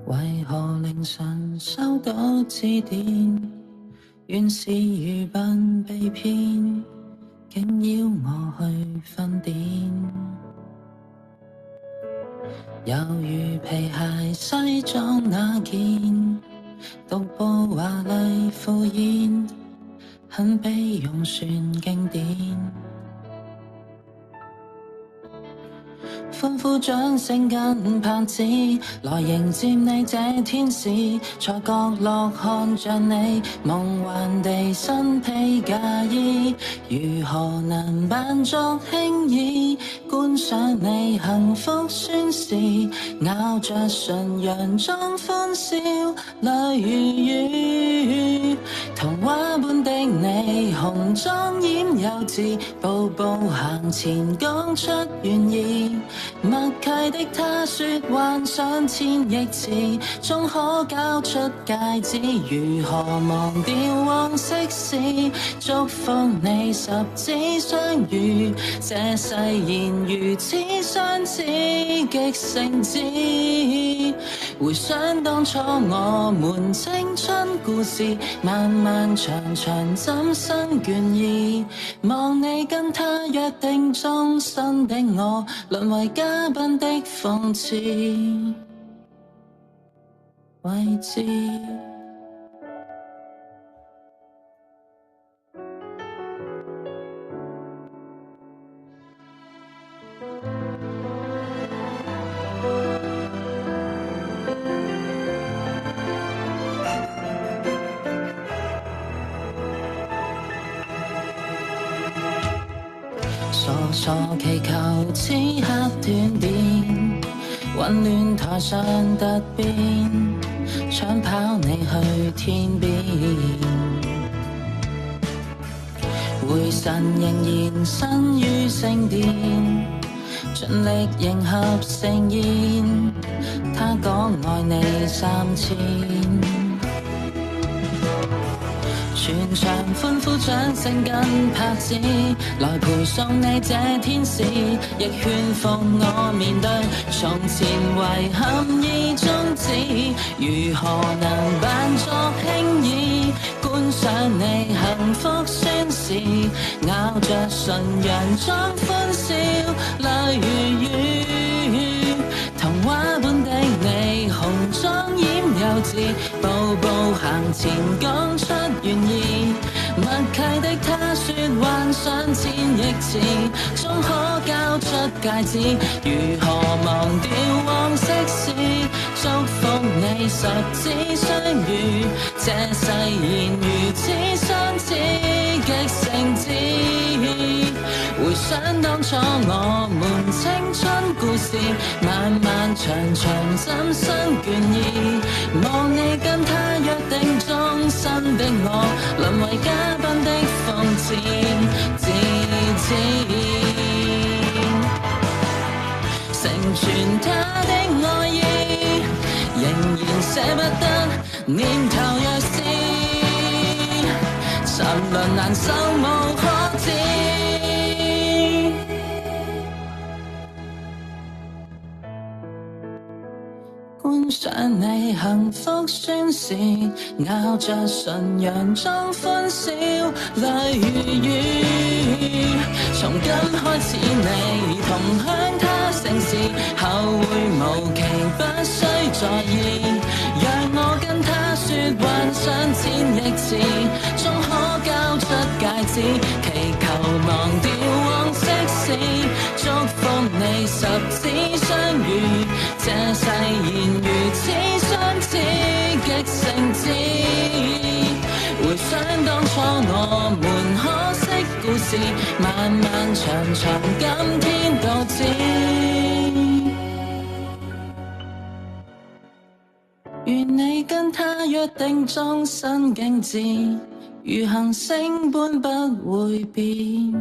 為何凌晨收到致電，原是愚笨被騙，竟邀我去瞓店。猶如皮鞋西裝那件，獨步華麗赴宴，很被用算經典。歡呼掌聲跟拍子，來迎接你這天使，在角落看着你夢幻地身披嫁衣，如何能扮作輕易觀賞你幸福宣示，咬着唇佯裝歡笑，淚如雨，童話般的你紅妝掩幼稚，步步行前講出願意，默契的他說幻想千億次，終可交出戒指，如何忘掉往昔事，祝福你十指相遇，這誓言如此相似，極誠摯。回想當初我們青春故事，漫漫長長怎生倦意，望你跟他約定終身的我，淪為嘉賓的諷刺位置。傻傻祈求此刻斷電，混亂台上突變，搶跑你去天邊，回神仍然身於聖殿，盡力迎合盛宴，他講愛你3000，全場歡呼掌聲跟拍子，來陪送你這天使，亦勸服我面對從前遺憾已終止，如何能扮作輕易觀賞你幸福宣示，咬着唇佯裝歡笑，淚如雨，童話般的你紅妝掩幼稚，步步行前講出願意，默契的他說幻想千億次，終可交出戒指，如何忘掉往昔事，祝福你十指相遇，這誓言如此相似，極誠摯。回想當初我們青春故事，漫漫長長怎生倦意，望你跟他約定終身的我，淪為嘉賓的諷刺自薦，成全他的愛意，仍然捨不得念頭若是沉淪難受無可知，觀賞你幸福宣示，咬着唇佯裝歡笑，淚如雨，從今開始你同享他盛事，後會無期不需在意，讓我跟他說幻想千億次，終可交出戒指，祈求忘掉往昔事，祝福你十指相遇，這誓言如此相似，極誠摯。回想當初我們可惜故事，漫漫長長今天獨自，願你跟他約定終身景致，如行星般不會變。